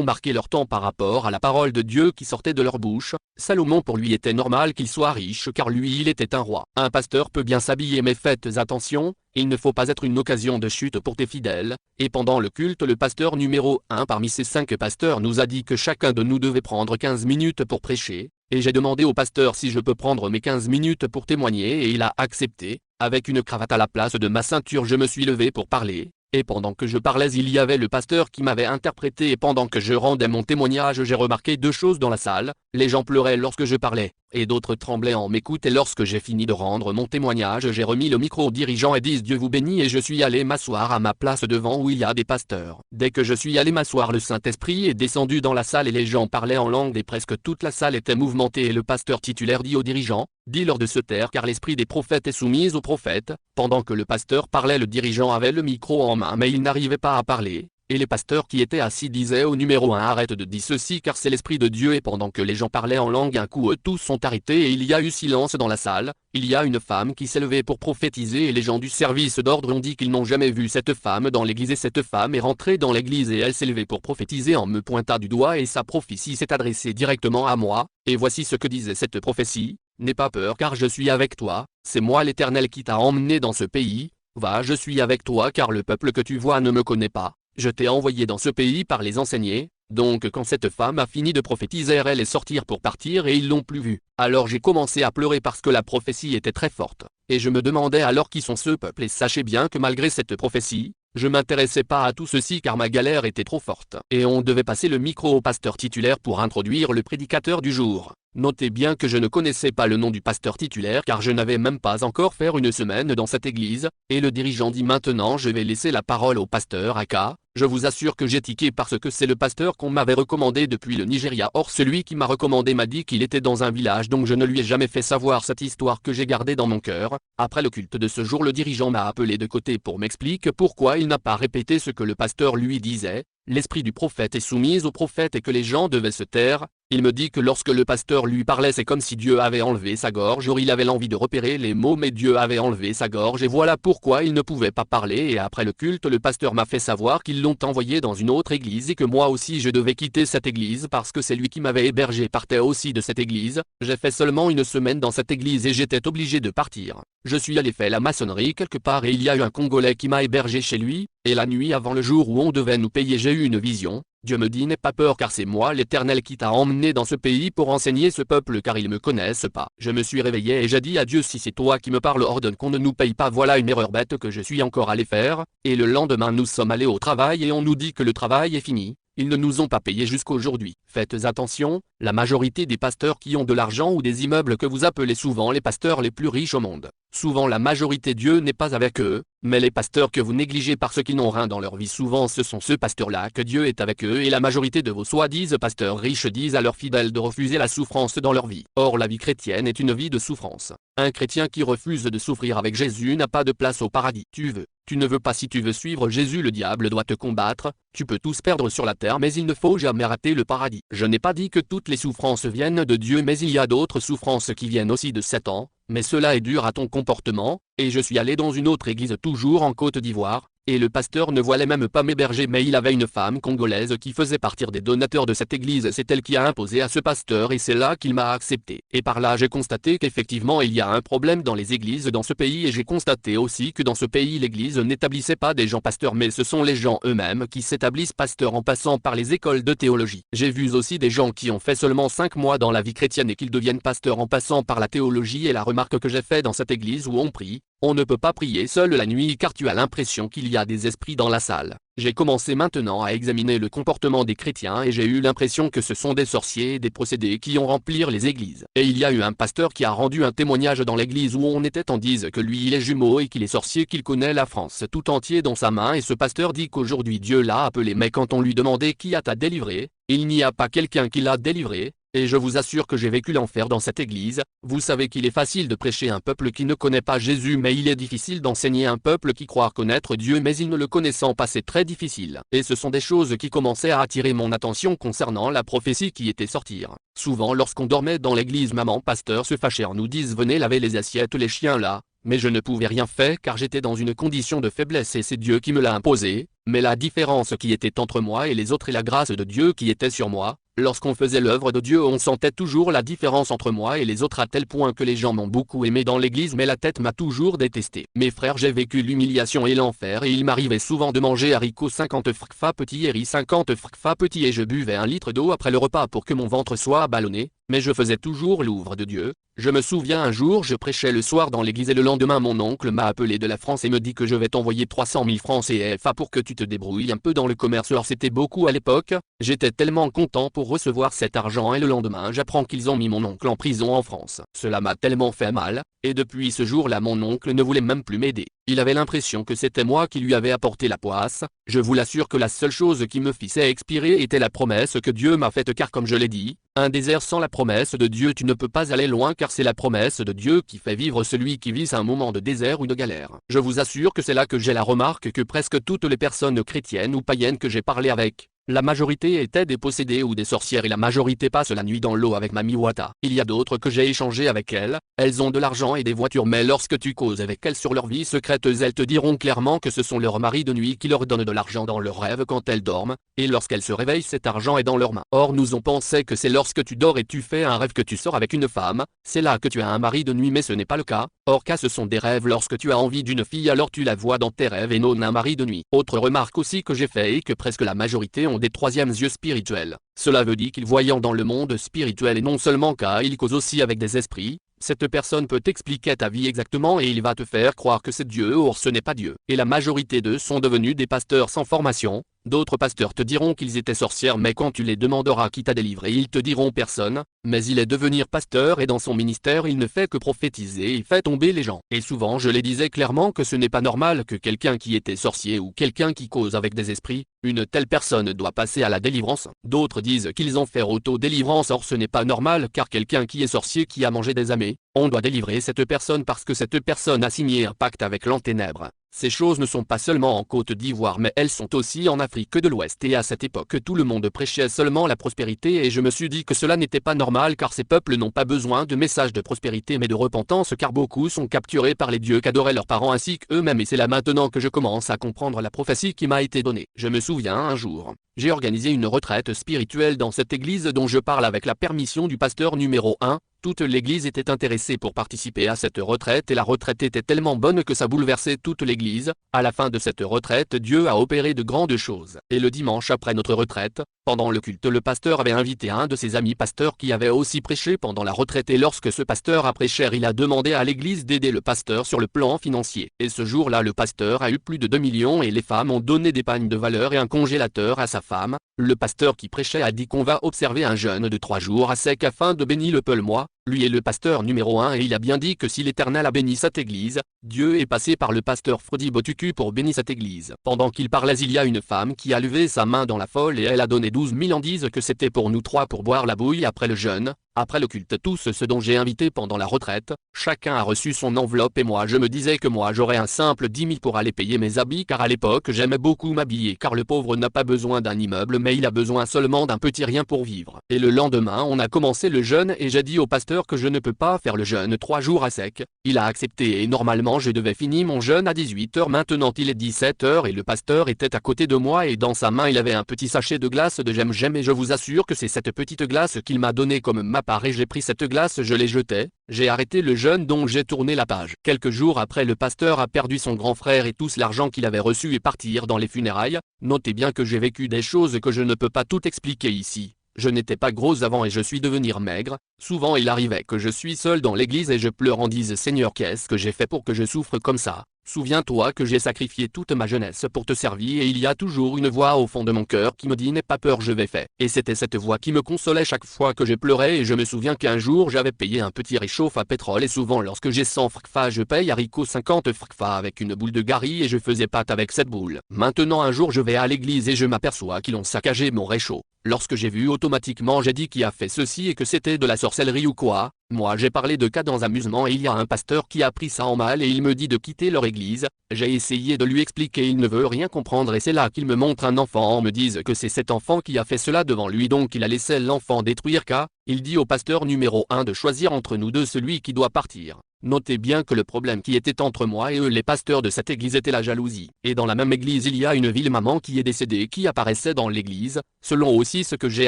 ont marqué leur temps par rapport à la parole de Dieu qui sortait de leur bouche. Salomon, pour lui, était normal qu'il soit riche car lui il était un roi. Un pasteur peut bien s'habiller, mais faites attention, il ne faut pas être une occasion de chute pour tes fidèles. Et pendant le culte, le pasteur numéro 1 parmi ces 5 pasteurs nous a dit que chacun de nous devait prendre 15 minutes pour prêcher. Et j'ai demandé au pasteur si je peux prendre mes 15 minutes pour témoigner et il a accepté. Avec une cravate à la place de ma ceinture, je me suis levé pour parler. Et pendant que je parlais, il y avait le pasteur qui m'avait interprété, et pendant que je rendais mon témoignage, j'ai remarqué 2 choses dans la salle. Les gens pleuraient lorsque je parlais, et d'autres tremblaient en m'écoutant. Et lorsque j'ai fini de rendre mon témoignage, j'ai remis le micro au dirigeant et dit Dieu vous bénit, et je suis allé m'asseoir à ma place devant où il y a des pasteurs. Dès que je suis allé m'asseoir, le Saint-Esprit est descendu dans la salle et les gens parlaient en langue et presque toute la salle était mouvementée, et le pasteur titulaire dit au dirigeant, dis-leur de se taire car l'esprit des prophètes est soumis aux prophètes. Pendant que le pasteur parlait, le dirigeant avait le micro en main mais il n'arrivait pas à parler. Et les pasteurs qui étaient assis disaient au numéro 1 arrête de dire ceci car c'est l'esprit de Dieu. Et pendant que les gens parlaient en langue, un coup tous sont arrêtés et il y a eu silence dans la salle. Il y a une femme qui s'est levée pour prophétiser et les gens du service d'ordre ont dit qu'ils n'ont jamais vu cette femme dans l'église, et cette femme est rentrée dans l'église et elle s'est levée pour prophétiser en me pointant du doigt et sa prophétie s'est adressée directement à moi. Et voici ce que disait cette prophétie. N'aie pas peur car je suis avec toi, c'est moi l'Éternel qui t'a emmené dans ce pays. Va, je suis avec toi car le peuple que tu vois ne me connaît pas. Je t'ai envoyé dans ce pays par les enseigner. Donc quand cette femme a fini de prophétiser, elle est sortie pour partir et ils l'ont plus vue. Alors j'ai commencé à pleurer parce que la prophétie était très forte. Et je me demandais alors qui sont ce peuple, et sachez bien que malgré cette prophétie, je m'intéressais pas à tout ceci car ma galère était trop forte. Et on devait passer le micro au pasteur titulaire pour introduire le prédicateur du jour. Notez bien que je ne connaissais pas le nom du pasteur titulaire car je n'avais même pas encore fait une semaine dans cette église, et le dirigeant dit maintenant je vais laisser la parole au pasteur Aka. Je vous assure que j'ai tiqué parce que c'est le pasteur qu'on m'avait recommandé depuis le Nigeria. Or celui qui m'a recommandé m'a dit qu'il était dans un village, donc je ne lui ai jamais fait savoir cette histoire que j'ai gardée dans mon cœur. Après le culte de ce jour, le dirigeant m'a appelé de côté pour m'expliquer pourquoi il n'a pas répété ce que le pasteur lui disait. L'esprit du prophète est soumis au prophète et que les gens devaient se taire. Il me dit que lorsque le pasteur lui parlait, c'est comme si Dieu avait enlevé sa gorge. Or il avait l'envie de repérer les mots mais Dieu avait enlevé sa gorge et voilà pourquoi il ne pouvait pas parler. Et après le culte, le pasteur m'a fait savoir qu'ils l'ont envoyé dans une autre église et que moi aussi je devais quitter cette église parce que c'est lui qui m'avait hébergé partait aussi de cette église. J'ai fait seulement une semaine dans cette église et j'étais obligé de partir. Je suis allé faire la maçonnerie quelque part et il y a eu un Congolais qui m'a hébergé chez lui, et la nuit avant le jour où on devait nous payer, j'ai eu une vision. Dieu me dit n'aie pas peur car c'est moi l'Éternel qui t'a emmené dans ce pays pour enseigner ce peuple car ils me connaissent pas. Je me suis réveillé et j'ai dit à Dieu si c'est toi qui me parles, ordonne qu'on ne nous paye pas. Voilà une erreur bête que je suis encore allé faire. Et le lendemain nous sommes allés au travail et on nous dit que le travail est fini. Ils ne nous ont pas payé jusqu'aujourd'hui. Faites attention, la majorité des pasteurs qui ont de l'argent ou des immeubles que vous appelez souvent les pasteurs les plus riches au monde. Souvent la majorité Dieu n'est pas avec eux, mais les pasteurs que vous négligez parce qu'ils n'ont rien dans leur vie, souvent ce sont ceux pasteurs-là que Dieu est avec eux, et la majorité de vos soi-disant pasteurs riches disent à leurs fidèles de refuser la souffrance dans leur vie. Or la vie chrétienne est une vie de souffrance. Un chrétien qui refuse de souffrir avec Jésus n'a pas de place au paradis. Tu ne veux pas. Si tu veux suivre Jésus, le diable doit te combattre. Tu peux tous perdre sur la terre mais il ne faut jamais rater le paradis. Je n'ai pas dit que toutes les souffrances viennent de Dieu, mais il y a d'autres souffrances qui viennent aussi de Satan. Mais cela est dur à ton comportement, et je suis allé dans une autre église toujours en Côte d'Ivoire, et le pasteur ne voulait même pas m'héberger mais il avait une femme congolaise qui faisait partie des donateurs de cette église, c'est elle qui a imposé à ce pasteur et c'est là qu'il m'a accepté. Et par là j'ai constaté qu'effectivement il y a un problème dans les églises dans ce pays, et j'ai constaté aussi que dans ce pays l'église n'établissait pas des gens pasteurs mais ce sont les gens eux-mêmes qui s'établissent pasteurs en passant par les écoles de théologie. J'ai vu aussi des gens qui ont fait seulement 5 mois dans la vie chrétienne et qu'ils deviennent pasteurs en passant par la théologie, et la remarque que j'ai fait dans cette église où on prie, on ne peut pas prier seul la nuit car tu as l'impression qu'il y a des esprits dans la salle. J'ai commencé maintenant à examiner le comportement des chrétiens et j'ai eu l'impression que ce sont des sorciers et des procédés qui ont rempli les églises. Et il y a eu un pasteur qui a rendu un témoignage dans l'église où on était, on dise que lui il est jumeau et qu'il est sorcier, qu'il connaît la France tout entier dans sa main, et ce pasteur dit qu'aujourd'hui Dieu l'a appelé, mais quand on lui demandait qui t'a délivré, il n'y a pas quelqu'un qui l'a délivré. Et je vous assure que j'ai vécu l'enfer dans cette église. Vous savez qu'il est facile de prêcher un peuple qui ne connaît pas Jésus, mais il est difficile d'enseigner un peuple qui croit connaître Dieu mais il ne le connaissant pas, c'est très difficile. Et ce sont des choses qui commençaient à attirer mon attention concernant la prophétie qui était sortir. Souvent lorsqu'on dormait dans l'église, maman pasteur se fâchait en nous disant venez laver les assiettes les chiens là. Mais je ne pouvais rien faire car j'étais dans une condition de faiblesse et c'est Dieu qui me l'a imposé. Mais la différence qui était entre moi et les autres est la grâce de Dieu qui était sur moi. Lorsqu'on faisait l'œuvre de Dieu on sentait toujours la différence entre moi et les autres à tel point que les gens m'ont beaucoup aimé dans l'église mais la tête m'a toujours détesté. Mes frères j'ai vécu l'humiliation et l'enfer et il m'arrivait souvent de manger haricots 50 frkfa petits et riz 50 frkfa petits et je buvais 1 litre d'eau après le repas pour que mon ventre soit ballonné, mais je faisais toujours l'œuvre de Dieu. Je me souviens un jour je prêchais le soir dans l'église et le lendemain mon oncle m'a appelé de la France et me dit que je vais t'envoyer 300 000 francs CFA pour que tu te débrouilles un peu dans le commerce. Or c'était beaucoup à l'époque, j'étais tellement content pour recevoir cet argent et le lendemain j'apprends qu'ils ont mis mon oncle en prison en France. Cela m'a tellement fait mal, et depuis ce jour-là mon oncle ne voulait même plus m'aider. Il avait l'impression que c'était moi qui lui avais apporté la poisse. Je vous l'assure que la seule chose qui me fissait expirer était la promesse que Dieu m'a faite car comme je l'ai dit, un désert sans la promesse de Dieu tu ne peux pas aller loin car c'est la promesse de Dieu qui fait vivre celui qui vit un moment de désert ou de galère. Je vous assure que c'est là que j'ai la remarque que presque toutes les personnes chrétiennes ou païennes que j'ai parlé avec, la majorité étaient des possédés ou des sorcières et la majorité passe la nuit dans l'eau avec Mami Wata. Il y a d'autres que j'ai échangé avec elles ont de l'argent et des voitures mais lorsque tu causes avec elles sur leur vie secrète elles te diront clairement que ce sont leurs maris de nuit qui leur donnent de l'argent dans leurs rêves quand elles dorment, et lorsqu'elles se réveillent cet argent est dans leurs mains. Or nous on pensait que c'est lorsque tu dors et tu fais un rêve que tu sors avec une femme, c'est là que tu as un mari de nuit mais ce n'est pas le cas. Or ce sont des rêves lorsque tu as envie d'une fille alors tu la vois dans tes rêves et non un mari de nuit. Autre remarque aussi que j'ai fait est que presque la majorité ont des troisièmes yeux spirituels. Cela veut dire qu'ils voient dans le monde spirituel et non seulement car ils causent aussi avec des esprits. Cette personne peut t'expliquer ta vie exactement et il va te faire croire que c'est Dieu or ce n'est pas Dieu. Et la majorité d'eux sont devenus des pasteurs sans formation. D'autres pasteurs te diront qu'ils étaient sorcières mais quand tu les demanderas qui t'a délivré ils te diront personne, mais il est devenir pasteur et dans son ministère il ne fait que prophétiser et fait tomber les gens. Et souvent je les disais clairement que ce n'est pas normal que quelqu'un qui était sorcier ou quelqu'un qui cause avec des esprits, une telle personne doit passer à la délivrance. D'autres disent qu'ils ont fait auto-délivrance or ce n'est pas normal car quelqu'un qui est sorcier qui a mangé des amés, on doit délivrer cette personne parce que cette personne a signé un pacte avec l'enténèbre. Ces choses ne sont pas seulement en Côte d'Ivoire mais elles sont aussi en Afrique de l'Ouest et à cette époque tout le monde prêchait seulement la prospérité et je me suis dit que cela n'était pas normal car ces peuples n'ont pas besoin de messages de prospérité mais de repentance car beaucoup sont capturés par les dieux qu'adoraient leurs parents ainsi qu'eux-mêmes et c'est là maintenant que je commence à comprendre la prophétie qui m'a été donnée. Je me souviens un jour, j'ai organisé une retraite spirituelle dans cette église dont je parle avec la permission du pasteur numéro 1. Toute l'église était intéressée pour participer à cette retraite et la retraite était tellement bonne que ça bouleversait toute l'église. À la fin de cette retraite Dieu a opéré de grandes choses. Et le dimanche après notre retraite, pendant le culte le pasteur avait invité un de ses amis pasteurs qui avait aussi prêché pendant la retraite et lorsque ce pasteur a prêché il a demandé à l'église d'aider le pasteur sur le plan financier. Et ce jour-là le pasteur a eu plus de 2 millions et les femmes ont donné des pagnes de valeur et un congélateur à sa femme. Le pasteur qui prêchait a dit qu'on va observer un jeûne de 3 jours à sec afin de bénir le peuple mois. Lui est le pasteur numéro 1 et il a bien dit que si l'Éternel a béni cette église, Dieu est passé par le pasteur Frodi Botuku pour bénir cette église. Pendant qu'il parlait il y a une femme qui a levé sa main dans la folle et elle a donné 12 000 ans disent que c'était pour nous trois pour boire la bouille après le jeûne. Après le culte tous ceux dont j'ai invité pendant la retraite, chacun a reçu son enveloppe et moi je me disais que moi j'aurais un simple 10 000 pour aller payer mes habits car à l'époque j'aimais beaucoup m'habiller car le pauvre n'a pas besoin d'un immeuble mais il a besoin seulement d'un petit rien pour vivre. Et le lendemain on a commencé le jeûne et j'ai dit au pasteur que je ne peux pas faire le jeûne 3 jours à sec. Il a accepté et normalement je devais finir mon jeûne à 18 h maintenant il est 17 h et le pasteur était à côté de moi et dans sa main il avait un petit sachet de glace de Gem et je vous assure que c'est cette petite glace qu'il m'a donnée comme ma part et j'ai pris cette glace je l'ai jetée, j'ai arrêté le jeûne donc j'ai tourné la page. Quelques jours après le pasteur a perdu son grand frère et tout l'argent qu'il avait reçu et partir dans les funérailles. Notez bien que j'ai vécu des choses que je ne peux pas tout expliquer ici. Je n'étais pas gros avant et je suis devenu maigre. Souvent il arrivait que je suis seul dans l'église et je pleure en disant Seigneur qu'est-ce que j'ai fait pour que je souffre comme ça. Souviens-toi que j'ai sacrifié toute ma jeunesse pour te servir et il y a toujours une voix au fond de mon cœur qui me dit n'aie pas peur je vais faire. Et c'était cette voix qui me consolait chaque fois que je pleurais et je me souviens qu'un jour j'avais payé un petit réchauffe à pétrole et souvent lorsque j'ai 100 frkfa je paye haricots 50 frkfa avec une boule de gari et je faisais pâte avec cette boule. Maintenant un jour je vais à l'église et je m'aperçois qu'ils ont saccagé mon réchaud. Lorsque j'ai vu automatiquement j'ai dit qui a fait ceci et que c'était de la sorcellerie ou quoi. Moi j'ai parlé de cas dans amusement et il y a un pasteur qui a pris ça en mal et il me dit de quitter leur église. J'ai essayé de lui expliquer il ne veut rien comprendre et c'est là qu'il me montre un enfant. On me dise que c'est cet enfant qui a fait cela devant lui donc il a laissé l'enfant détruire car Il dit au pasteur numéro 1 de choisir entre nous deux celui qui doit partir. Notez bien que le problème qui était entre moi et eux les pasteurs de cette église était la jalousie. Et dans la même église il y a une ville maman qui est décédée qui apparaissait dans l'église. Selon aussi ce que j'ai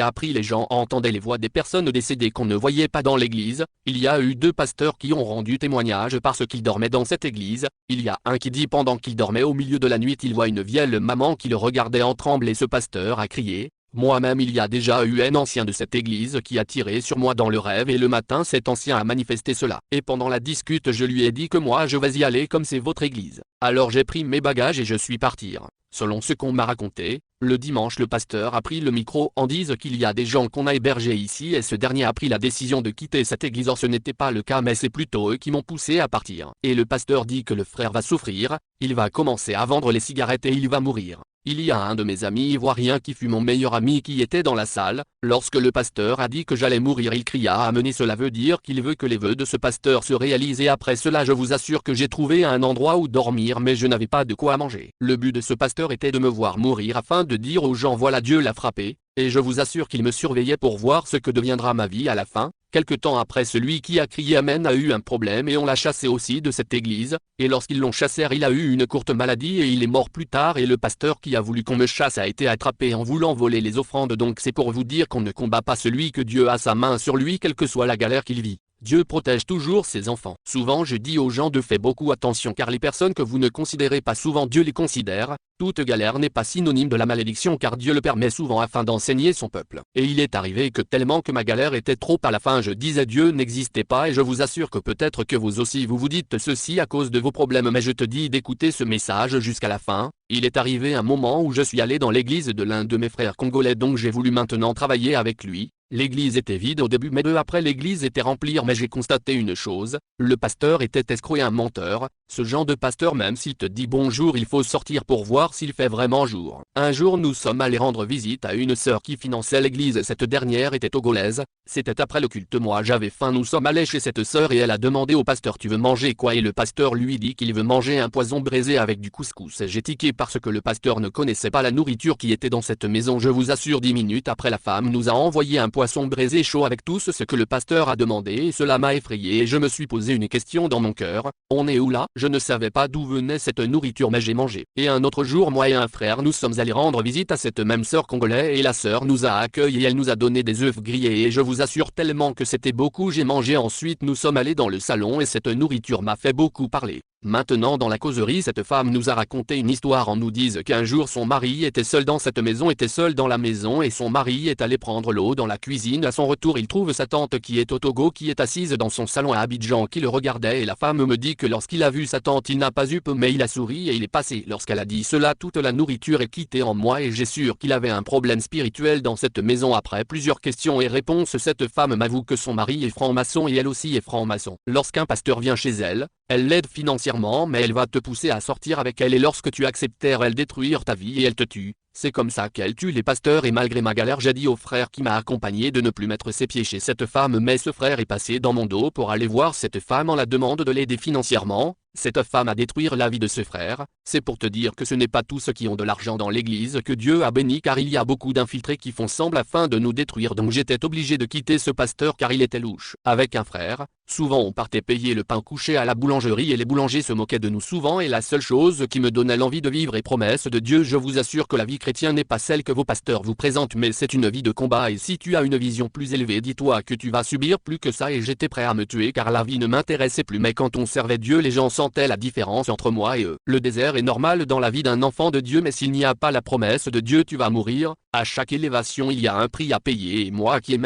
appris, les gens entendaient les voix des personnes décédées qu'on ne voyait pas dans l'église. Il y a eu 2 pasteurs qui ont rendu témoignage parce qu'ils dormaient dans cette église. Il y a un qui dit pendant qu'il dormait au milieu de la nuit il voit une vieille maman qui le regardait en tremblant et ce pasteur a crié. Moi-même il y a déjà eu un ancien de cette église qui a tiré sur moi dans le rêve et le matin cet ancien a manifesté cela. Et pendant la discute je lui ai dit que moi je vais y aller comme c'est votre église. Alors j'ai pris mes bagages et je suis parti. Selon ce qu'on m'a raconté, le dimanche le pasteur a pris le micro en disant qu'il y a des gens qu'on a hébergés ici et ce dernier a pris la décision de quitter cette église. Or ce n'était pas le cas mais c'est plutôt eux qui m'ont poussé à partir. Et le pasteur dit que le frère va souffrir, il va commencer à vendre les cigarettes et il va mourir. Il y a un de mes amis ivoiriens qui fut mon meilleur ami qui était dans la salle. Lorsque le pasteur a dit que j'allais mourir il cria amenez, cela veut dire qu'il veut que les vœux de ce pasteur se réalisent et après cela je vous assure que j'ai trouvé un endroit où dormir mais je n'avais pas de quoi manger. Le but de ce pasteur était de me voir mourir afin de dire aux gens voilà Dieu l'a frappé, et je vous assure qu'il me surveillait pour voir ce que deviendra ma vie à la fin. Quelque temps après celui qui a crié Amen a eu un problème et on l'a chassé aussi de cette église, et lorsqu'ils l'ont chassé il a eu une courte maladie et il est mort plus tard et le pasteur qui a voulu qu'on me chasse a été attrapé en voulant voler les offrandes donc c'est pour vous dire qu'on ne combat pas celui que Dieu a sa main sur lui quelle que soit la galère qu'il vit. Dieu protège toujours ses enfants. Souvent je dis aux gens de faire beaucoup attention car les personnes que vous ne considérez pas souvent Dieu les considère. Toute galère n'est pas synonyme de la malédiction car Dieu le permet souvent afin d'enseigner son peuple. Et il est arrivé que tellement que ma galère était trop à la fin je disais Dieu n'existait pas et je vous assure que peut-être que vous aussi vous dites ceci à cause de vos problèmes mais je te dis d'écouter ce message jusqu'à la fin. Il est arrivé un moment où je suis allé dans l'église de l'un de mes frères congolais donc j'ai voulu maintenant travailler avec lui. L'église était vide au début mais peu après l'église était remplie mais j'ai constaté une chose, le pasteur était escroc et un menteur, ce genre de pasteur même s'il te dit bonjour il faut sortir pour voir s'il fait vraiment jour. Un jour nous sommes allés rendre visite à une sœur qui finançait l'église cette dernière était togolaise, c'était après le culte moi j'avais faim nous sommes allés chez cette sœur et elle a demandé au pasteur tu veux manger quoi et le pasteur lui dit qu'il veut manger un poisson braisé avec du couscous et j'ai tiqué parce que le pasteur ne connaissait pas la nourriture qui était dans cette maison je vous assure 10 minutes après la femme nous a envoyé un poisson braisé chaud avec tout ce que le pasteur a demandé et cela m'a effrayé et je me suis posé une question dans mon cœur, on est où là? Je ne savais pas d'où venait cette nourriture mais j'ai mangé. Et un autre jour moi et un frère nous sommes allés rendre visite à cette même sœur congolaise et la sœur nous a accueillis et elle nous a donné des œufs grillés et je vous assure tellement que c'était beaucoup j'ai mangé ensuite nous sommes allés dans le salon et cette nourriture m'a fait beaucoup parler. Maintenant dans la causerie cette femme nous a raconté une histoire en nous disant qu'un jour son mari était seul dans cette maison était seul dans la maison et son mari est allé prendre l'eau dans la cuisine à son retour il trouve sa tante qui est au Togo qui est assise dans son salon à Abidjan qui le regardait et la femme me dit que lorsqu'il a vu sa tante il n'a pas eu peur mais il a souri et il est passé. Lorsqu'elle a dit cela toute la nourriture est quittée en moi et j'ai sûr qu'il avait un problème spirituel dans cette maison. Après plusieurs questions et réponses cette femme m'avoue que son mari est franc-maçon et elle aussi est franc-maçon. Lorsqu'un pasteur vient chez elle l'aide financièrement mais elle va te pousser à sortir avec elle et lorsque tu acceptes elle détruire ta vie et elle te tue. C'est comme ça qu'elle tue les pasteurs et malgré ma galère j'ai dit au frère qui m'a accompagné de ne plus mettre ses pieds chez cette femme mais ce frère est passé dans mon dos pour aller voir cette femme en la demande de l'aider financièrement. Cette femme a détruire la vie de ce frère, c'est pour te dire que ce n'est pas tous ceux qui ont de l'argent dans l'église que Dieu a béni car il y a beaucoup d'infiltrés qui font semble afin de nous détruire donc j'étais obligé de quitter ce pasteur car il était louche. Avec un frère, souvent on partait payer le pain couché à la boulangerie et les boulangers se moquaient de nous souvent et la seule chose qui me donnait l'envie de vivre est promesse de Dieu. Je vous assure que la vie chrétienne n'est pas celle que vos pasteurs vous présentent mais c'est une vie de combat et si tu as une vision plus élevée dis-toi que tu vas subir plus que ça et j'étais prêt à me tuer car la vie ne m'intéressait plus mais quand on servait Dieu les gens sentaient la différence entre moi et eux. Le désert est normal dans la vie d'un enfant de Dieu mais s'il n'y a pas la promesse de Dieu tu vas mourir. À chaque élévation il y a un prix à payer et moi qui ai même